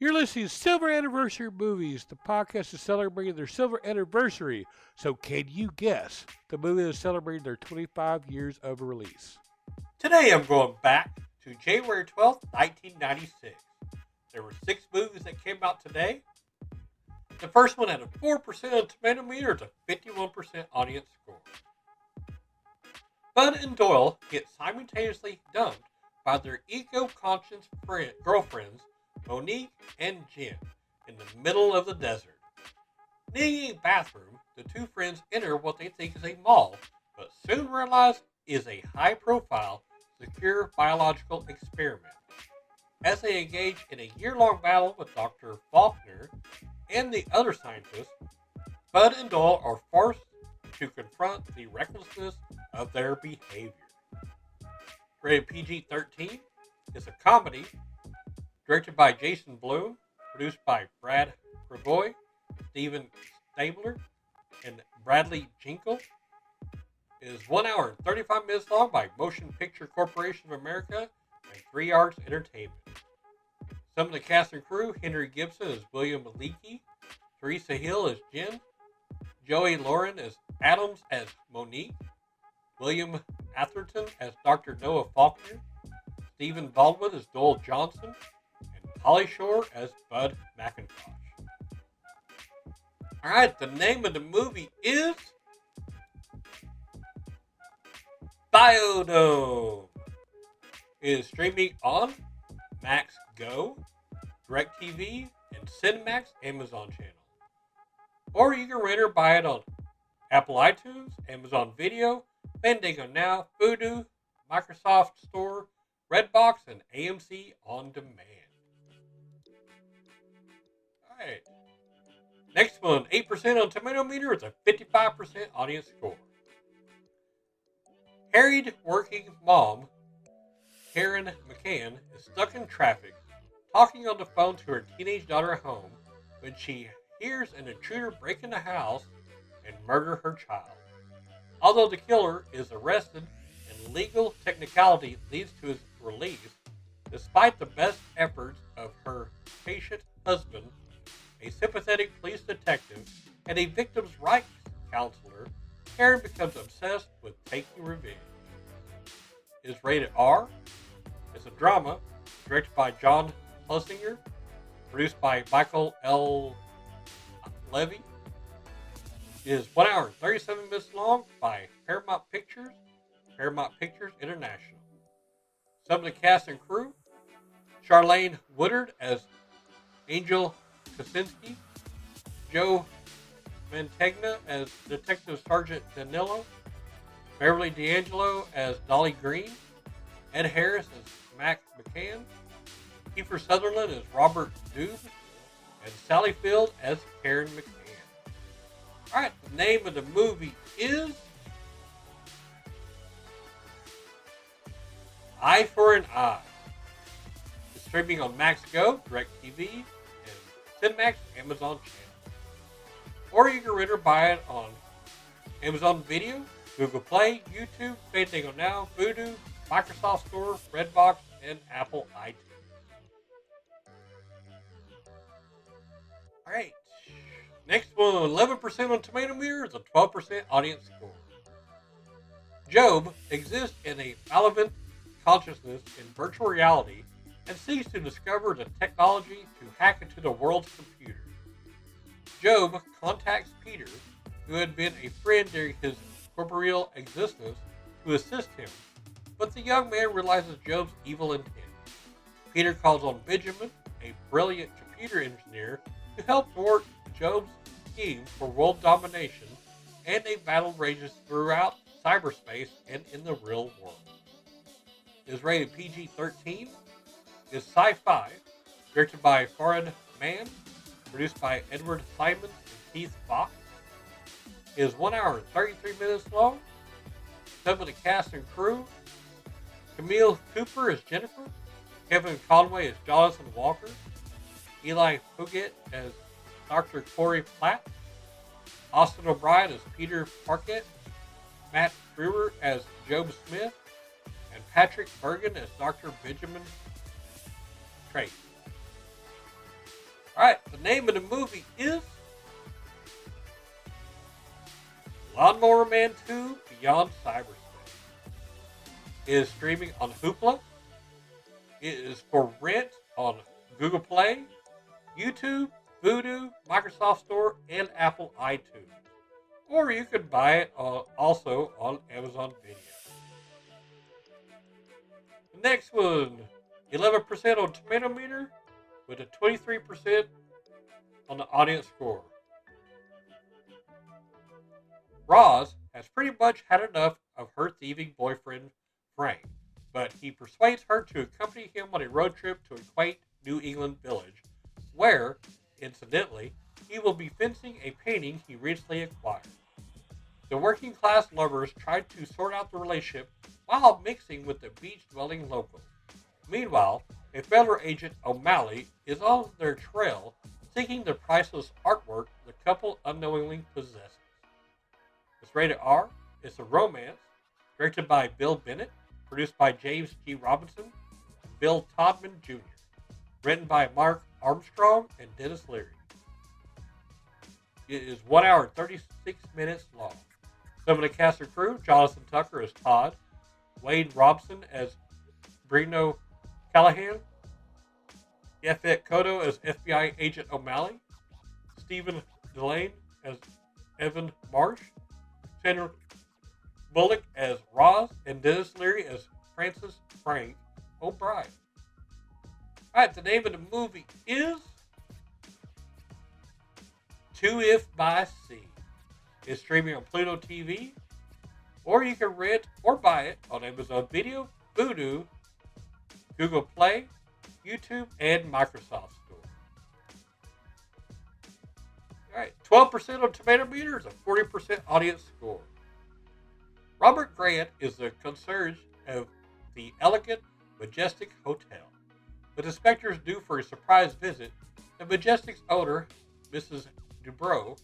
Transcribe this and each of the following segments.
You're listening to Silver Anniversary Movies. The podcast is celebrating their silver anniversary. So, can you guess the movie that's celebrating their 25 years of release? Today I'm going back to January 12th, 1996. There were 6 movies that came out today. The first one had a 4% on Tomato Meter to 51% audience score. Bud and Doyle get simultaneously dumped by their eco-conscious girlfriends, Monique and Jen, in the middle of the desert. Needing a bathroom, the two friends enter what they think is a mall, but soon realize is a high-profile, secure biological experiment. As they engage in a year-long battle with Dr. Faulkner and the other scientists, Bud and Doyle are forced to confront the recklessness of their behavior. Rated PG-13, it's a comedy directed by Jason Blum, produced by Brad Prevoy, Steven Stabler, and Bradley Jinkle. It is 1 hour and 35 minutes long by Motion Picture Corporation of America and 3 Arts Entertainment. Some of the cast and crew: Henry Gibson as William Leakey, Teresa Hill as Jen, Joey Lauren as Adams as Monique, William Atherton as Dr. Noah Faulkner, Stephen Baldwin as Doyle Johnson, and Holly Shore as Bud McIntosh. Alright, the name of the movie is Biodome. It is streaming on Max Go, DirecTV, and Cinemax Amazon channel. Or you can rent or buy it on Apple iTunes, Amazon Video, Fandango Now, Vudu, Microsoft Store, Redbox, and AMC On Demand. Alright. Next one, 8% on Tomato Meter with a 55% audience score. Harried working mom, Karen McCann, is stuck in traffic, talking on the phone to her teenage daughter at home when she hears an intruder break in the house and murder her child. Although the killer is arrested and legal technicality leads to his release, despite the best efforts of her patient husband, a sympathetic police detective, and a victim's rights counselor, Karen becomes obsessed with taking revenge. It is rated R. It's a drama directed by John Plessinger, produced by Michael L. Levy. It is 1 hour and 37 minutes long by Paramount Pictures International. Some of the cast and crew: Charlene Woodard as Angel Kosinski, Joe Mantegna as Detective Sergeant Danilo, Beverly D'Angelo as Dolly Green, Ed Harris as Mac McCann, Kiefer Sutherland as Robert Dube, and Sally Field as Karen McCann. Alright, the name of the movie is Eye for an Eye. It's streaming on Max Go, DirecTV, and Cinemax Amazon channel. Or you can rent or buy it on Amazon Video, Google Play, YouTube, Fandango Now, Vudu, Microsoft Store, Redbox, and Apple iTunes. Alright. Next one, 11% on Tomato Meter is a 12% audience score. Job exists in a malevolent consciousness in virtual reality and seeks to discover the technology to hack into the world's computers. Job contacts Peter, who had been a friend during his corporeal existence, to assist him, but the young man realizes Job's evil intent. Peter calls on Benjamin, a brilliant computer engineer, to help thwart Job's scheme for world domination, and a battle rages throughout cyberspace and in the real world. It is rated PG-13, is sci-fi, directed by Farid Mann, produced by Edward Simons and Keith Fox. It is 1 hour and 33 minutes long. Some of the cast and crew: Camille Cooper as Jennifer, Kevin Conway as Jonathan Walker, Eli Puget as Dr. Corey Platt, Austin O'Brien as Peter Parkett, Matt Brewer as Job Smith, and Patrick Bergen as Dr. Benjamin Trace. Alright, the name of the movie is Lawnmower Man 2 Beyond Cyberspace. It is streaming on Hoopla. It is for rent on Google Play, YouTube, Vudu, Microsoft Store, and Apple iTunes. Or you could buy it also on Amazon Video. The next one, 11% on Tomato Meter with a 23% on the audience score. Roz has pretty much had enough of her thieving boyfriend, Frank, but he persuades her to accompany him on a road trip to a quaint New England village, where, incidentally, he will be fencing a painting he recently acquired. The working class lovers try to sort out the relationship while mixing with the beach-dwelling locals. Meanwhile, a federal agent, O'Malley, is on their trail seeking the priceless artwork the couple unknowingly possesses. It's rated R. It's a romance, directed by Bill Bennett, produced by James G. Robinson and Bill Todman Jr., written by Mark Armstrong and Dennis Leary. It is 1 hour and 36 minutes long. Some of the cast and crew: Jonathan Tucker as Todd, Wayne Robson as Bruno Callahan, Yafet Kodo as FBI Agent O'Malley, Stephen Delane as Evan Marsh, Sandra Bullock as Roz, and Dennis Leary as Francis Frank O'Brien. Alright, the name of the movie is Two If by Sea. It's streaming on Pluto TV, or you can rent or buy it on Amazon Video, Vudu, Google Play, YouTube, and Microsoft Store. Alright, 12% on Tomato Meter is a 40% audience score. Robert Grant is the concierge of the elegant, majestic hotel. With inspectors due for a surprise visit, the Majestic's owner, Mrs. Dubrow,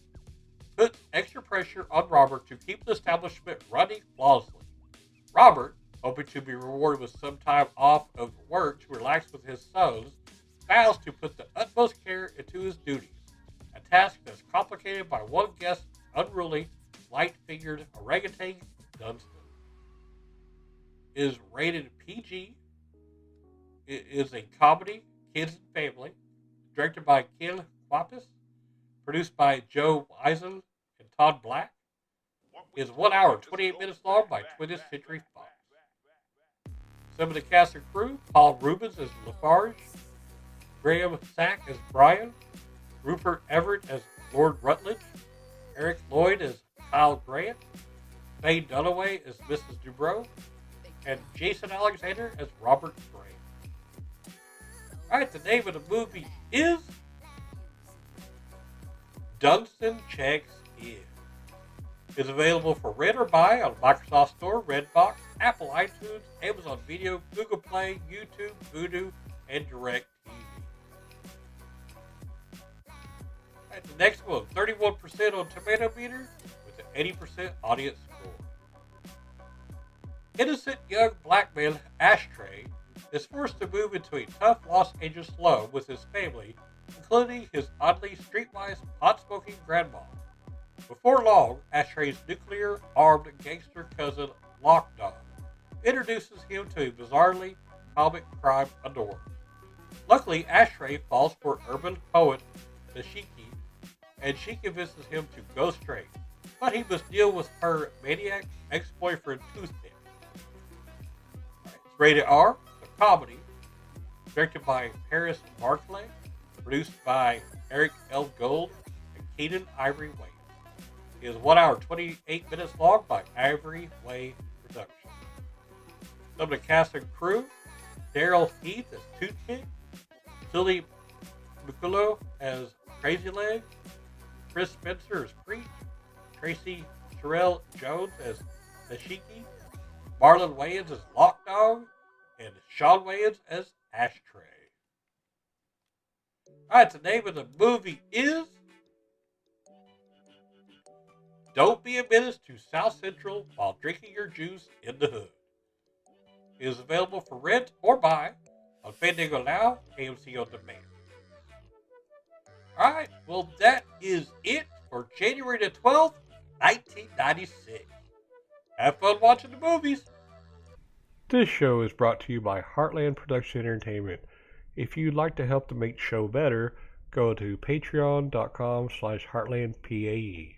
puts extra pressure on Robert to keep the establishment running flawlessly. Robert, hoping to be rewarded with some time off of work to relax with his sons, vows to put the utmost care into his duties, a task that's complicated by one guest's unruly, light-fingered orangutan, Dunstan. It is rated PG. It is a comedy, kids and family, directed by Ken Kwapis, produced by Joe Eisen and Todd Black. It is 1 hour and 28 minutes long by 20th Century Fox. Some of the cast and crew: Paul Rubens as Lafarge, Graham Sack as Brian, Rupert Everett as Lord Rutledge, Eric Lloyd as Kyle Grant, Faye Dunaway as Mrs. Dubrow, and Jason Alexander as Robert Grant. Alright, the name of the movie is Dunstan Checks In. It's available for rent or buy on Microsoft Store, Redbox, Apple iTunes, Amazon Video, Google Play, YouTube, Vudu, and DirecTV. Alright, the next one, 31% on Tomato Meter with an 80% audience score. Innocent young black man Ashtray is forced to move into a tough Los Angeles slum with his family, including his oddly streetwise, pot-smoking grandma. Before long, Ashtray's nuclear-armed gangster cousin, Lockdog, introduces him to a bizarrely comic crime underworld. Luckily, Ashtray falls for urban poet Nashiki, and she convinces him to go straight, but he must deal with her maniac ex-boyfriend, Toothpick. It's rated R, a comedy, directed by Paris Barclay, produced by Eric L. Gold and Keenan Ivory Wayne. It is 1 hour 28 minutes long by Ivory Way Productions. Some of the cast and crew: Daryl Heath as Toothpick, Sully Mikulo as Crazy Leg, Chris Spencer as Preach, Tracy Terrell Jones as Nashiki, Marlon Wayans as Lockdog, and Sean Wayans as Ashtray. Alright, the name of the movie is Don't Be a Menace to South Central While Drinking Your Juice in the Hood. It is available for rent or buy on Fandango Now, AMC On Demand. Alright, well, that is it for January the 12th, 1996. Have fun watching the movies. This show is brought to you by Heartland Production Entertainment. If you'd like to help to make the show better, go to patreon.com/heartlandpae.